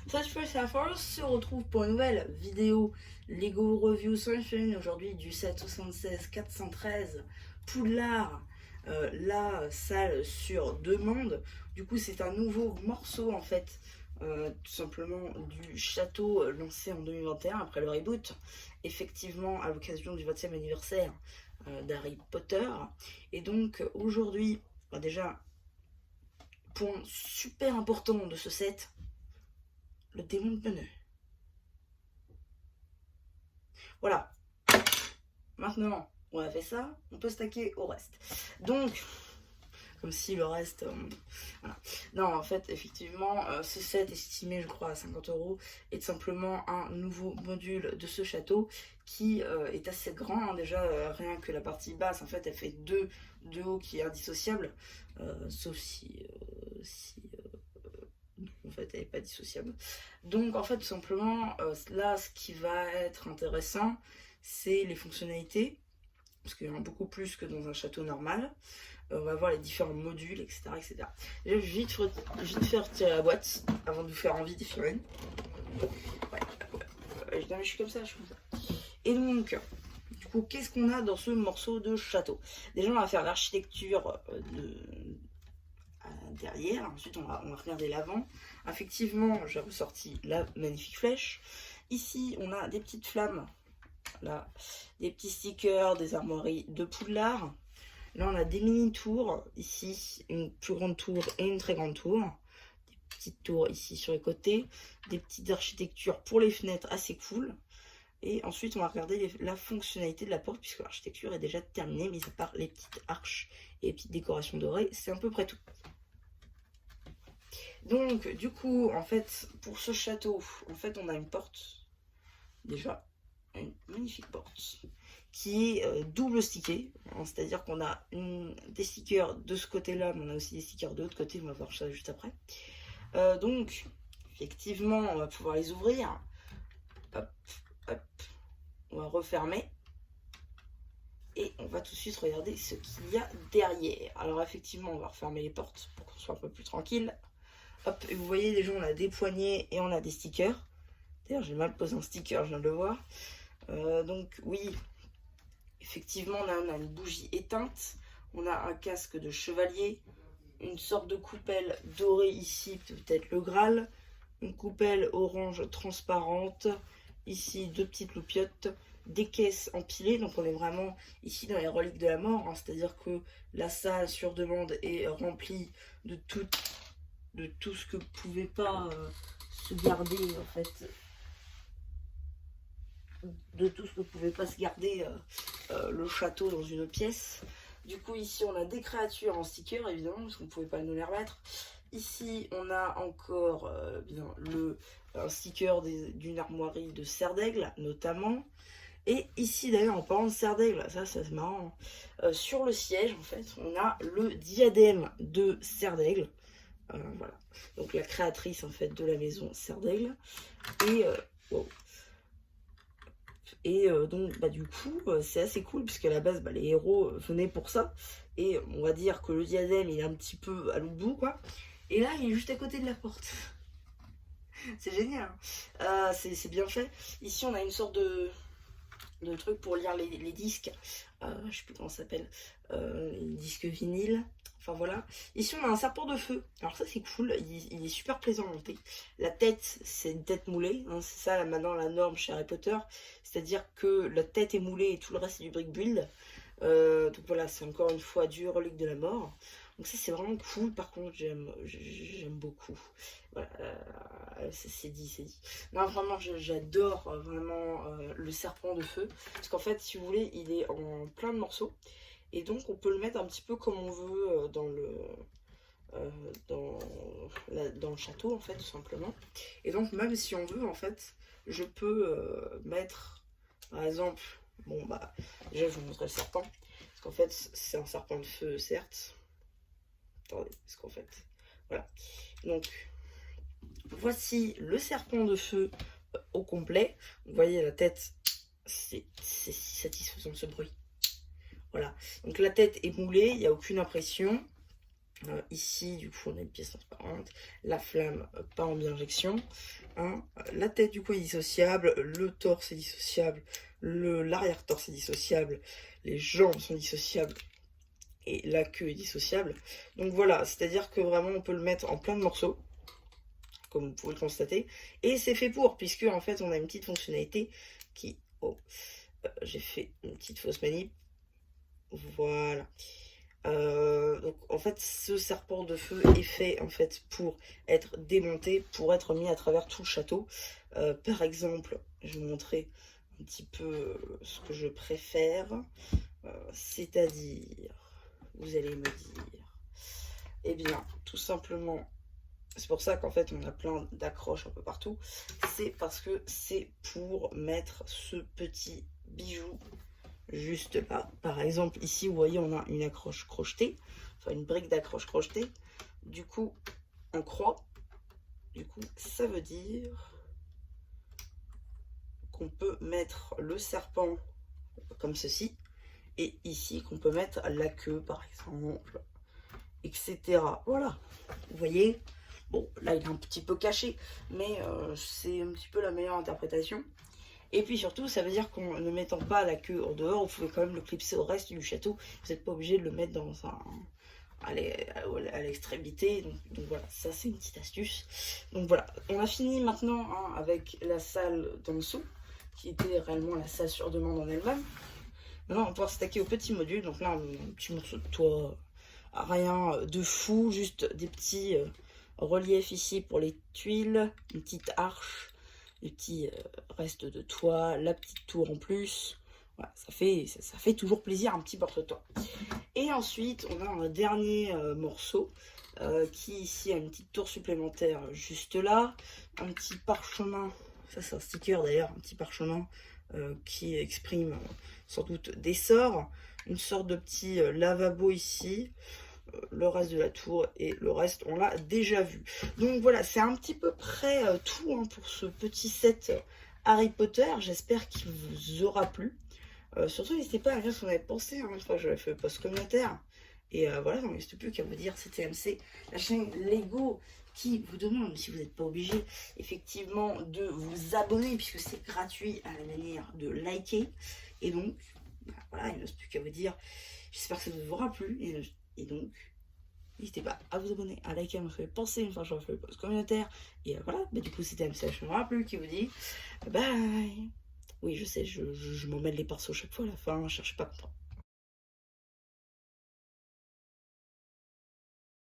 Cette fois, on se retrouve pour une nouvelle vidéo Lego Review Sunshine, aujourd'hui du 776 413 Poudlard, la salle sur demande. Du coup, c'est un nouveau morceau en fait, tout simplement du château lancé en 2021 après le reboot, effectivement à l'occasion du 20e anniversaire d'Harry Potter. Et donc aujourd'hui, déjà, point super important de ce set, le démon de pneu. Voilà. Maintenant, on a fait ça, on peut stacker au reste. Donc, comme si le reste... voilà. Non, en fait, effectivement, ce set estimé, je crois, à 50 € est simplement un nouveau module de ce château qui est assez grand. Hein, déjà, rien que la partie basse, en fait, elle fait 2 de haut qui est indissociable. Sauf si... en fait elle n'est pas dissociable. Donc en fait tout simplement là ce qui va être intéressant c'est les fonctionnalités, parce qu'il y en a beaucoup plus que dans un château normal. On va voir les différents modules, etc. etc. Je vais vite faire retirer la boîte avant de vous faire envie d'y faire une. Ouais, je suis comme ça, Et donc, du coup, qu'est-ce qu'on a dans ce morceau de château? Déjà, on va faire l'architecture derrière. Ensuite, on va regarder l'avant. Effectivement, j'ai ressorti la magnifique flèche. Ici, on a des petites flammes. Là, des petits stickers, des armoiries de Poudlard. Là, on a des mini-tours. Ici, une plus grande tour et une très grande tour. Des petites tours ici sur les côtés. Des petites architectures pour les fenêtres assez cool. Et ensuite, on va regarder la fonctionnalité de la porte, puisque l'architecture est déjà terminée, mis à part les petites arches et les petites décorations dorées. C'est à peu près tout. Donc, du coup, en fait, pour ce château, en fait, on a une porte, déjà, une magnifique porte, qui est double stickée, hein, c'est-à-dire qu'on a des stickers de ce côté-là, mais on a aussi des stickers de l'autre côté, on va voir ça juste après. Donc, effectivement, on va pouvoir les ouvrir. Hop, hop, on va refermer. Et on va tout de suite regarder ce qu'il y a derrière. Alors, effectivement, on va refermer les portes pour qu'on soit un peu plus tranquille. Hop, et vous voyez déjà on a des poignées et on a des stickers. D'ailleurs j'ai mal posé un sticker, je viens de le voir. Donc oui, effectivement là on a une bougie éteinte. On a un casque de chevalier. Une sorte de coupelle dorée ici, peut-être le Graal. Une coupelle orange transparente. Ici 2 petites loupiottes. Des caisses empilées, donc on est vraiment ici dans les reliques de la mort. Hein, c'est-à-dire que la salle sur demande est remplie de tout ce que pouvait pas se garder en fait, de tout ce que pouvait pas se garder le château dans une pièce. Du coup ici on a des créatures en sticker évidemment parce qu'on pouvait pas nous les remettre. Ici on a encore bien un sticker d'une armoirie de Serre d'Aigle notamment. Et ici d'ailleurs en parlant de Serre d'Aigle, ça c'est marrant, sur le siège en fait on a le diadème de Serre d'Aigle. Voilà, donc la créatrice en fait de la maison Serre d'Aigle. Et wow. Et donc bah du coup c'est assez cool puisque à la base les héros venaient pour ça. Et on va dire que le diadème il est un petit peu à l'autre bout quoi. Et là il est juste à côté de la porte. C'est génial, hein. C'est bien fait. Ici on a une sorte de truc pour lire les disques. Je sais plus comment ça s'appelle. Les disques vinyles. Enfin voilà. Ici on a un serpent de feu. Alors ça c'est cool. Il est super plaisant à monter. La tête c'est une tête moulée. Hein, c'est ça maintenant la norme chez Harry Potter. C'est-à-dire que la tête est moulée et tout le reste c'est du brick build. Donc voilà, c'est encore une fois du relique de la mort. Donc ça c'est vraiment cool. Par contre j'aime beaucoup. Voilà, c'est dit. Non vraiment j'adore vraiment le serpent de feu. Parce qu'en fait si vous voulez il est en plein de morceaux. Et donc on peut le mettre un petit peu comme on veut dans le château en fait tout simplement. Et donc même si on veut en fait je peux mettre par exemple, bon bah déjà je vais vous montrer le serpent. Parce qu'en fait c'est un serpent de feu certes. Attendez, parce qu'en fait voilà. Donc voici le serpent de feu au complet. Vous voyez la tête, c'est si satisfaisant ce bruit. Voilà, donc la tête est moulée, il n'y a aucune impression. Ici, du coup, on a une pièce transparente, la flamme, pas en bi-injection. Hein. La tête, du coup, est dissociable, le torse est dissociable, l'arrière-torse est dissociable, les jambes sont dissociables et la queue est dissociable. Donc voilà, c'est-à-dire que vraiment, on peut le mettre en plein de morceaux, comme vous pouvez le constater. Et c'est fait pour, puisque en fait, on a une petite fonctionnalité qui... Oh, j'ai fait une petite fausse manip. Voilà. Donc en fait ce serpent de feu est fait en fait pour être démonté, pour être mis à travers tout le château. Par exemple, je vais vous montrer un petit peu ce que je préfère, c'est-à-dire, vous allez me dire, eh bien tout simplement, c'est pour ça qu'en fait on a plein d'accroches un peu partout, c'est parce que c'est pour mettre ce petit bijou juste là. Par exemple, ici, vous voyez, on a une accroche crochetée, enfin une brique d'accroche crochetée, du coup, en croix. Du coup, ça veut dire qu'on peut mettre le serpent comme ceci, et ici, qu'on peut mettre la queue, par exemple, etc. Voilà, vous voyez. Bon, là, il est un petit peu caché, mais c'est un petit peu la meilleure interprétation. Et puis surtout, ça veut dire qu'en ne mettant pas la queue en dehors, vous pouvez quand même le clipser au reste du château. Vous n'êtes pas obligé de le mettre dans à l'extrémité. Donc voilà, ça c'est une petite astuce. Donc voilà, on a fini maintenant hein, avec la salle d'en dessous, qui était réellement la salle sur demande en elle-même. Maintenant, on va pouvoir s'attaquer au petit module. Donc là, un petit morceau de toit, rien de fou, juste des petits reliefs ici pour les tuiles, une petite arche, les petits restes de toit, la petite tour en plus. Voilà, ça fait toujours plaisir un petit morceau de toit. Et ensuite, on a un dernier morceau qui ici a une petite tour supplémentaire juste là. Un petit parchemin, ça c'est un sticker d'ailleurs, un petit parchemin qui exprime sans doute des sorts. Une sorte de petit lavabo ici. Le reste de la tour et le reste on l'a déjà vu. Donc voilà, c'est un petit peu près tout hein, pour ce petit set Harry Potter. J'espère qu'il vous aura plu. Surtout n'hésitez pas à dire ce que vous avez pensé, hein, une fois que j'avais fait le post communautaire. Et voilà, il ne reste plus qu'à vous dire, c'était MC, la chaîne Lego qui vous demande, si vous n'êtes pas obligé, effectivement, de vous abonner, puisque c'est gratuit à la manière de liker. Et donc, bah, voilà, il ne reste plus qu'à vous dire, j'espère que ça vous aura plu. Et donc, n'hésitez pas à vous abonner, à liker, à me faire penser une fois que j'aurai fait le post communautaire. Et voilà, bah, du coup, c'était MCH, je me rappelle, qui vous dit bye. Oui, je sais, je m'emmène les pinceaux chaque fois à la fin, cherchez pas à comprendre.